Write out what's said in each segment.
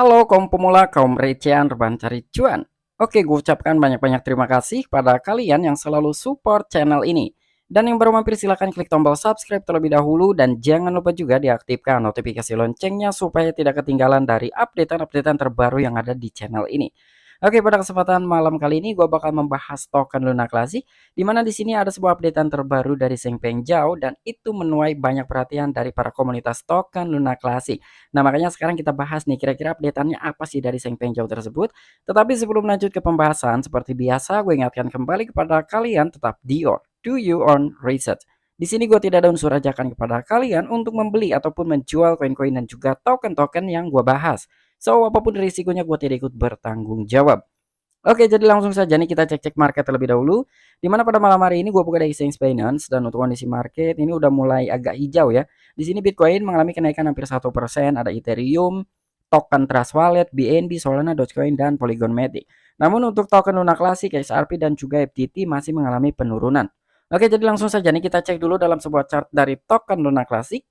Halo kaum pemula, kaum recehan, rebahan cari cuan. Oke, gue ucapkan banyak-banyak terima kasih pada kalian yang selalu support channel ini. Dan yang baru mampir silahkan klik tombol subscribe terlebih dahulu dan jangan lupa juga diaktifkan notifikasi loncengnya supaya tidak ketinggalan dari updatean-updatean terbaru yang ada di channel ini. Oke, pada kesempatan malam kali ini gue bakal membahas token Luna Classic, di mana di sini ada sebuah updatean terbaru dari Seng Pengjau dan itu menuai banyak perhatian dari para komunitas token Luna Classic. Nah, makanya sekarang kita bahas nih kira-kira updateannya apa sih dari Seng Pengjau tersebut. Tetapi sebelum lanjut ke pembahasan, seperti biasa gue ingatkan kembali kepada kalian tetap do your own research. Di sini gue tidak ada unsur ajakan kepada kalian untuk membeli ataupun menjual koin-koin dan juga token-token yang gue bahas. So, apapun risikonya gue tidak ikut bertanggung jawab. Oke, jadi langsung saja nih kita cek-cek market terlebih dahulu. Dimana pada malam hari ini gue buka dari Exchange Binance dan untuk kondisi market ini udah mulai agak hijau ya. Di sini Bitcoin mengalami kenaikan hampir 1%, ada Ethereum, token Trust Wallet, BNB, Solana, Dogecoin, dan Polygon Matic. Namun untuk token Luna Classic, XRP, dan juga FTT masih mengalami penurunan. Oke, jadi langsung saja nih kita cek dulu dalam sebuah chart dari token Luna Classic.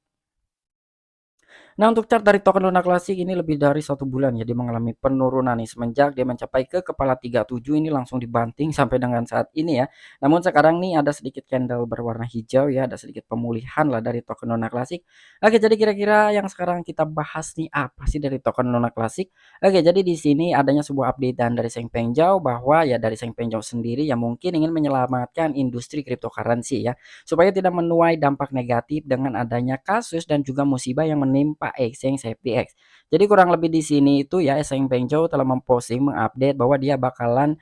Nah, untuk chart dari token Luna Classic ini lebih dari 1 bulan ya, dia mengalami penurunan nih semenjak dia mencapai ke kepala 37 ini langsung dibanting sampai dengan saat ini ya. Namun sekarang nih ada sedikit candle berwarna hijau ya, ada sedikit pemulihan lah dari token Luna Classic. Oke, jadi kira-kira yang sekarang kita bahas nih apa sih dari token Luna Classic? Oke, jadi di sini adanya sebuah updatean dari Seng Pengjau bahwa ya dari Seng Pengjau sendiri yang mungkin ingin menyelamatkan industri cryptocurrency ya, supaya tidak menuai dampak negatif dengan adanya kasus dan juga musibah yang menimpa exchange FTX. Jadi kurang lebih di sini itu ya Seng Pengjau telah memposting mengupdate bahwa dia bakalan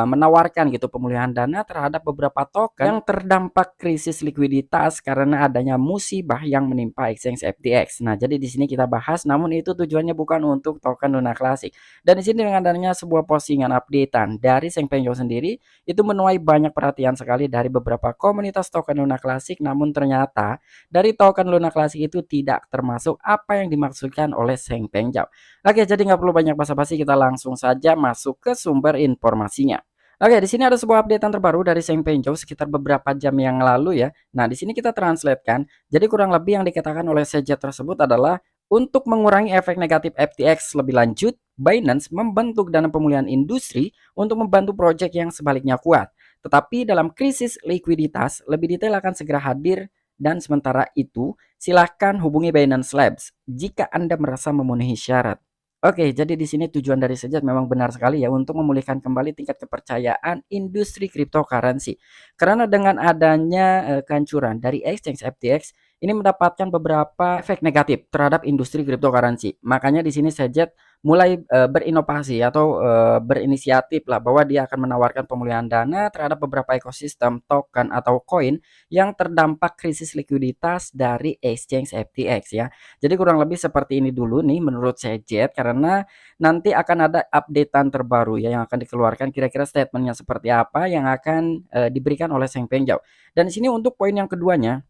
menawarkan gitu pemulihan dana terhadap beberapa token yang terdampak krisis likuiditas karena adanya musibah yang menimpa exchange FTX. Nah, jadi di sini kita bahas namun itu tujuannya bukan untuk token Luna Classic. Dan di sini dengan adanya sebuah postingan updatean dari Seng Pengjau sendiri itu menuai banyak perhatian sekali dari beberapa komunitas token Luna Classic, namun ternyata dari token Luna Classic itu tidak termasuk apa yang dimaksudkan oleh Seng Pengjau. Oke, jadi nggak perlu banyak basa-basi, kita langsung saja masuk ke sumber informasinya. Oke, di sini ada sebuah updatean terbaru dari Seng Pengjau sekitar beberapa jam yang lalu ya. Nah, di sini kita translate kan. Jadi kurang lebih yang dikatakan oleh CJ tersebut adalah untuk mengurangi efek negatif FTX lebih lanjut, Binance membentuk dana pemulihan industri untuk membantu proyek yang sebaliknya kuat. Tetapi dalam krisis likuiditas, lebih detail akan segera hadir dan sementara itu, silahkan hubungi Binance Labs jika Anda merasa memenuhi syarat. Oke, jadi di sini tujuan dari Sejat memang benar sekali ya untuk memulihkan kembali tingkat kepercayaan industri cryptocurrency. Karena dengan adanya kehancuran dari exchange FTX ini mendapatkan beberapa efek negatif terhadap industri cryptocurrency. Makanya di sini Sejat mulai berinovasi atau berinisiatif lah bahwa dia akan menawarkan pemulihan dana terhadap beberapa ekosistem token atau koin yang terdampak krisis likuiditas dari exchange FTX ya. Jadi kurang lebih seperti ini dulu nih menurut Sejet karena nanti akan ada updatean terbaru ya yang akan dikeluarkan kira-kira statementnya seperti apa yang akan diberikan oleh Seng Pengjau. Dan di sini untuk poin yang keduanya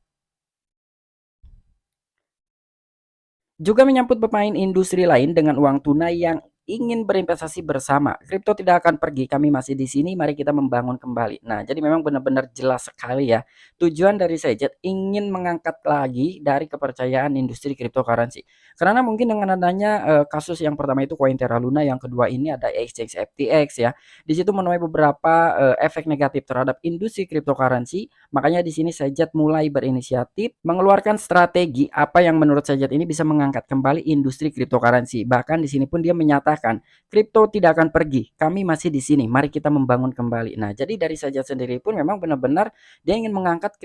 juga menyangkut pemain industri lain dengan uang tunai yang ingin berinvestasi bersama. Kripto tidak akan pergi, kami masih di sini, mari kita membangun kembali. Nah, jadi memang benar-benar jelas sekali ya. Tujuan dari Sejet ingin mengangkat lagi dari kepercayaan industri cryptocurrency. Karena mungkin dengan adanya kasus yang pertama itu Koin Terra Luna, yang kedua ini ada exchange FTX ya. Di situ menuai beberapa efek negatif terhadap industri cryptocurrency. Makanya di sini Sejet mulai berinisiatif mengeluarkan strategi apa yang menurut Sejet ini bisa mengangkat kembali industri cryptocurrency. Bahkan di sini pun dia menyatakan kripto tidak akan pergi, kami masih di sini, mari kita membangun kembali. Nah, jadi dari Sejet sendiri pun memang benar-benar dia ingin mengangkat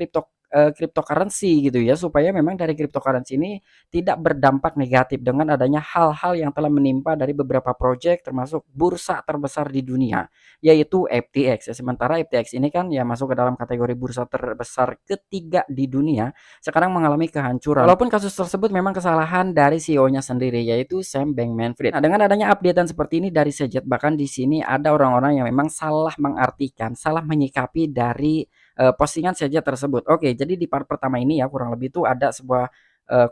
cryptocurrency gitu ya, supaya memang dari cryptocurrency ini tidak berdampak negatif dengan adanya hal-hal yang telah menimpa dari beberapa proyek termasuk bursa terbesar di dunia yaitu FTX. Sementara FTX ini kan ya masuk ke dalam kategori bursa terbesar ketiga di dunia, sekarang mengalami kehancuran. Walaupun kasus tersebut memang kesalahan dari CEO-nya sendiri yaitu Sam Bankman-Fried. Nah, dengan adanya updatean seperti ini dari Sejet, bahkan di sini ada orang-orang yang memang salah mengartikan, salah menyikapi dari postingan Sejet tersebut. Oke, jadi di part pertama ini ya kurang lebih itu ada sebuah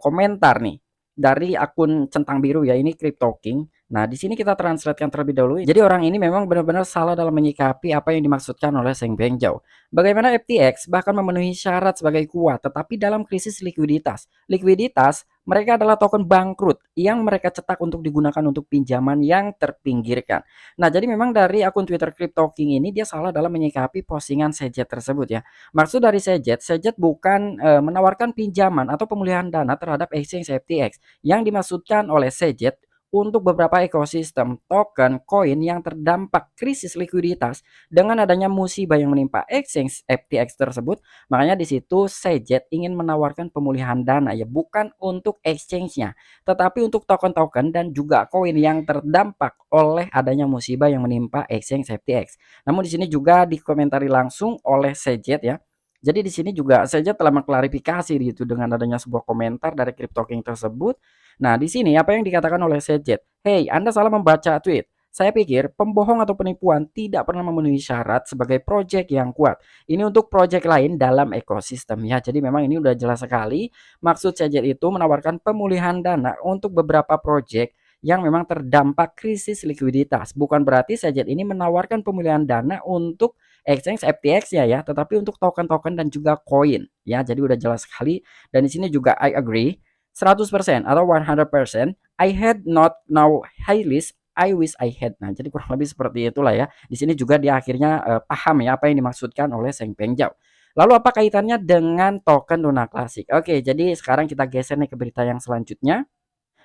komentar nih dari akun centang biru ya, ini Crypto King. Nah, di sini kita translatekan terlebih dahulu. Jadi orang ini memang benar-benar salah dalam menyikapi apa yang dimaksudkan oleh Seng Bengjau. Bagaimana FTX bahkan memenuhi syarat sebagai kuat, tetapi dalam krisis likuiditas. Likuiditas, mereka adalah token bangkrut yang mereka cetak untuk digunakan untuk pinjaman yang terpinggirkan. Nah, jadi memang dari akun Twitter Crypto King ini dia salah dalam menyikapi postingan Sejet tersebut ya. Maksud dari Sejet bukan menawarkan pinjaman atau pemulihan dana terhadap exchange FTX. Yang dimaksudkan oleh Sejet untuk beberapa ekosistem token koin yang terdampak krisis likuiditas dengan adanya musibah yang menimpa exchange FTX tersebut. Makanya di situ Sejet ingin menawarkan pemulihan dana ya, bukan untuk exchange-nya, tetapi untuk token-token dan juga koin yang terdampak oleh adanya musibah yang menimpa exchange FTX. Namun di sini juga dikomentari langsung oleh Sejet ya. Jadi di sini juga Sejet telah mengklarifikasi gitu dengan adanya sebuah komentar dari Crypto King tersebut. Nah, di sini apa yang dikatakan oleh Sejet? "Hei, Anda salah membaca tweet. Saya pikir pembohong atau penipuan tidak pernah memenuhi syarat sebagai proyek yang kuat. Ini untuk proyek lain dalam ekosistem ya." Jadi memang ini udah jelas sekali maksud Sejet itu menawarkan pemulihan dana untuk beberapa proyek yang memang terdampak krisis likuiditas. Bukan berarti Sejet ini menawarkan pemulihan dana untuk exchange FTX ya, tetapi untuk token-token dan juga koin ya. Jadi udah jelas sekali dan di sini juga I agree 100% atau 100%, I had not know Hailis, I wish I had. Nah, jadi kurang lebih seperti itulah ya. Di sini juga dia akhirnya paham ya apa yang dimaksudkan oleh Seng Pengjau. Lalu apa kaitannya dengan token Luna Classic? Oke, jadi sekarang kita geser nih ke berita yang selanjutnya.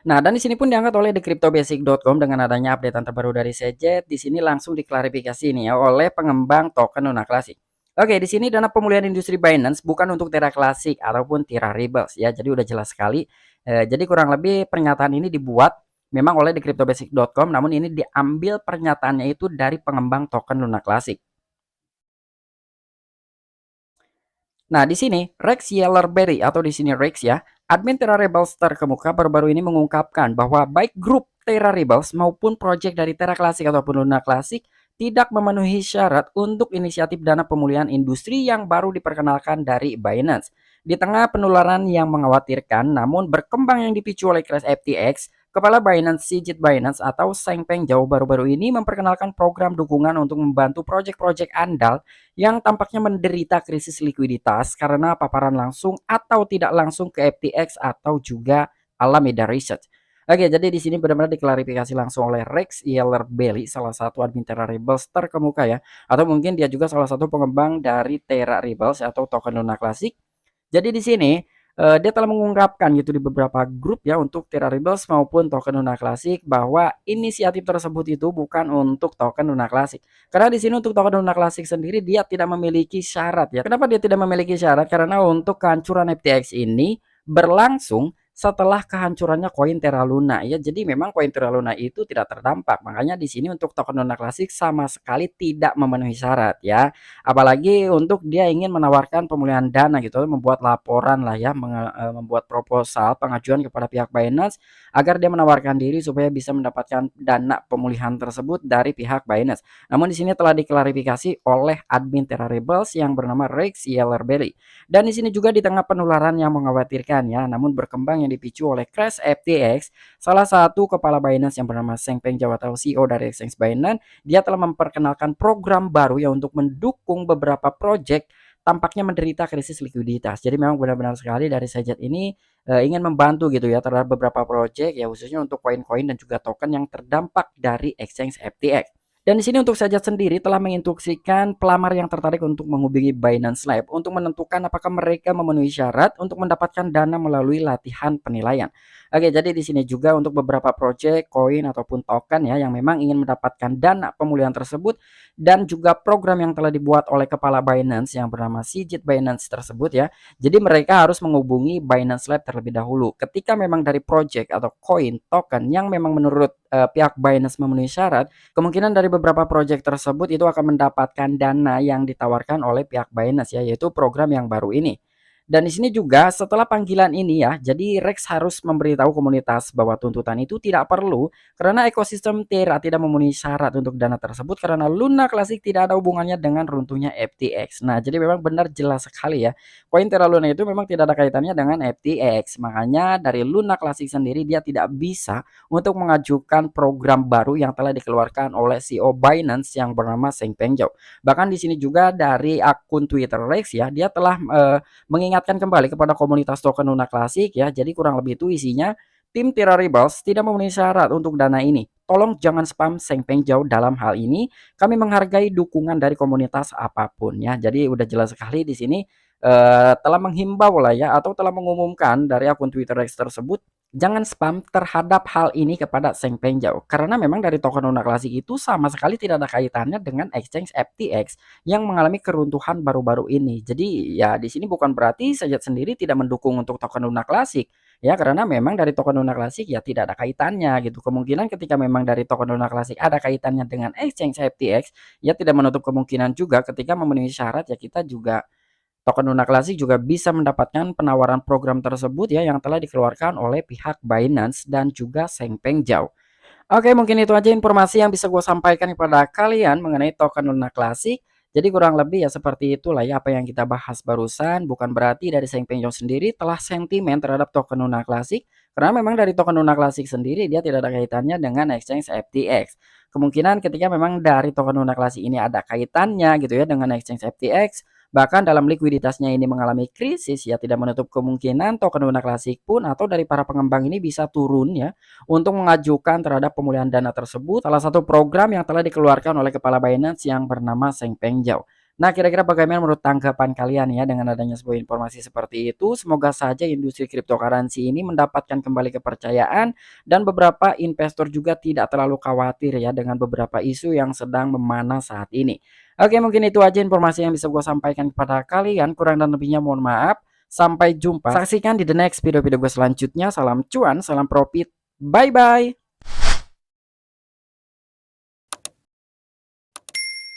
Nah, dan di sini pun diangkat oleh thecryptobasic.com dengan adanya updatean terbaru dari Sejet. Di sini langsung diklarifikasi nih ya oleh pengembang token Luna Classic. Oke, di sini dana pemulihan industri Binance bukan untuk Terra Classic ataupun Terra Rebels ya. Jadi udah jelas sekali. Jadi kurang lebih pernyataan ini dibuat memang oleh thecryptobasic.com, namun ini diambil pernyataannya itu dari pengembang token Luna Classic. Nah, di sini Rex Yellerberry atau di sini Rex ya, admin Terra Rebels terkemuka baru-baru ini mengungkapkan bahwa baik grup Terra Rebels maupun proyek dari Terra Classic ataupun Luna Classic tidak memenuhi syarat untuk inisiatif dana pemulihan industri yang baru diperkenalkan dari Binance. Di tengah penularan yang mengkhawatirkan namun berkembang yang dipicu oleh crash FTX, Kepala Binance Sigit Binance atau Seng Pengjau baru-baru ini memperkenalkan program dukungan untuk membantu proyek-proyek andal yang tampaknya menderita krisis likuiditas karena paparan langsung atau tidak langsung ke FTX atau juga Alameda Research. Oke, jadi di sini benar-benar diklarifikasi langsung oleh Rex Yellerberry, salah satu admin Terra Rebels terkemuka ya, atau mungkin dia juga salah satu pengembang dari Terra Rebels atau token Luna Classic. Jadi di sini dia telah mengungkapkan gitu di beberapa grup ya untuk Terra Rebels maupun token Luna Classic bahwa inisiatif tersebut itu bukan untuk token Luna Classic. Karena di sini untuk token Luna Classic sendiri dia tidak memiliki syarat ya. Kenapa dia tidak memiliki syarat? Karena untuk kehancuran FTX ini berlangsung setelah kehancurannya koin Terra Luna ya. Jadi memang koin Terra Luna itu tidak terdampak. Makanya di sini untuk token Luna Classic sama sekali tidak memenuhi syarat ya. Apalagi untuk dia ingin menawarkan pemulihan dana gitu, membuat laporan lah ya, membuat proposal pengajuan kepada pihak Binance agar dia menawarkan diri supaya bisa mendapatkan dana pemulihan tersebut dari pihak Binance. Namun di sini telah diklarifikasi oleh admin Terra Rebels yang bernama Rex Yellerberry. Dan di sini juga di tengah penularan yang mengkhawatirkan ya, namun berkembang yang dipicu oleh crash FTX, salah satu kepala Binance yang bernama Seng Pengjau atau CEO dari exchange Binance, dia telah memperkenalkan program baru ya untuk mendukung beberapa proyek tampaknya menderita krisis likuiditas. Jadi memang benar-benar sekali dari Sejet ini ingin membantu gitu ya terhadap beberapa proyek ya khususnya untuk koin-koin dan juga token yang terdampak dari exchange FTX. Dan di sini untuk Sajat sendiri telah menginstruksikan pelamar yang tertarik untuk menghubungi Binance Lab untuk menentukan apakah mereka memenuhi syarat untuk mendapatkan dana melalui latihan penilaian. Oke, jadi di sini juga untuk beberapa proyek, koin ataupun token ya yang memang ingin mendapatkan dana pemulihan tersebut dan juga program yang telah dibuat oleh kepala Binance yang bernama Sigit Binance tersebut ya. Jadi mereka harus menghubungi Binance Lab terlebih dahulu. Ketika memang dari proyek atau koin, token yang memang menurut pihak Binance memenuhi syarat, kemungkinan dari beberapa proyek tersebut itu akan mendapatkan dana yang ditawarkan oleh pihak Binance ya, yaitu program yang baru ini. Dan di sini juga setelah panggilan ini ya, jadi Rex harus memberitahu komunitas bahwa tuntutan itu tidak perlu karena ekosistem Terra tidak memenuhi syarat untuk dana tersebut karena Luna Classic tidak ada hubungannya dengan runtuhnya FTX. Nah, jadi memang benar jelas sekali ya. Koin Terra Luna itu memang tidak ada kaitannya dengan FTX. Makanya dari Luna Classic sendiri dia tidak bisa untuk mengajukan program baru yang telah dikeluarkan oleh CEO Binance yang bernama Seng Pengzhou. Bahkan di sini juga dari akun Twitter Rex ya, dia telah mengingatkan kembali kepada komunitas token Luna Classic ya. Jadi kurang lebih itu isinya, tim Terra Rebels tidak memenuhi syarat untuk dana ini. Tolong jangan spam Seng Pengzhou dalam hal ini. Kami menghargai dukungan dari komunitas apapun ya. Jadi udah jelas sekali di sini telah menghimbau lah ya atau telah mengumumkan dari akun Twitter Rex tersebut jangan spam terhadap hal ini kepada Seng Pengzhou karena memang dari token Luna Classic itu sama sekali tidak ada kaitannya dengan exchange FTX yang mengalami keruntuhan baru-baru ini. Jadi ya di sini bukan berarti Sajat sendiri tidak mendukung untuk token Luna Classic ya karena memang dari token Luna Classic ya tidak ada kaitannya gitu. Kemungkinan ketika memang dari token Luna Classic ada kaitannya dengan exchange FTX ya tidak menutup kemungkinan juga ketika memenuhi syarat ya kita juga token Luna Classic juga bisa mendapatkan penawaran program tersebut ya yang telah dikeluarkan oleh pihak Binance dan juga Seng Pengzhou. Oke, mungkin itu aja informasi yang bisa gue sampaikan kepada kalian mengenai token Luna Classic. Jadi kurang lebih ya seperti itulah ya apa yang kita bahas barusan. Bukan berarti dari Seng Pengzhou sendiri telah sentimen terhadap token Luna Classic. Karena memang dari token Luna Classic sendiri dia tidak ada kaitannya dengan exchange FTX. Kemungkinan ketika memang dari token Luna Classic ini ada kaitannya gitu ya dengan exchange FTX. Bahkan dalam likuiditasnya ini mengalami krisis ya tidak menutup kemungkinan token Luna Classic pun atau dari para pengembang ini bisa turun ya untuk mengajukan terhadap pemulihan dana tersebut salah satu program yang telah dikeluarkan oleh kepala Binance yang bernama Seng Pengzhou. Nah, kira-kira bagaimana menurut tanggapan kalian ya dengan adanya sebuah informasi seperti itu? Semoga saja industri cryptocurrency ini mendapatkan kembali kepercayaan dan beberapa investor juga tidak terlalu khawatir ya dengan beberapa isu yang sedang memanas saat ini. Oke, mungkin itu aja informasi yang bisa gue sampaikan kepada kalian. Kurang dan lebihnya mohon maaf. Sampai jumpa. Saksikan di the next video-video gue selanjutnya. Salam cuan, salam profit. Bye-bye.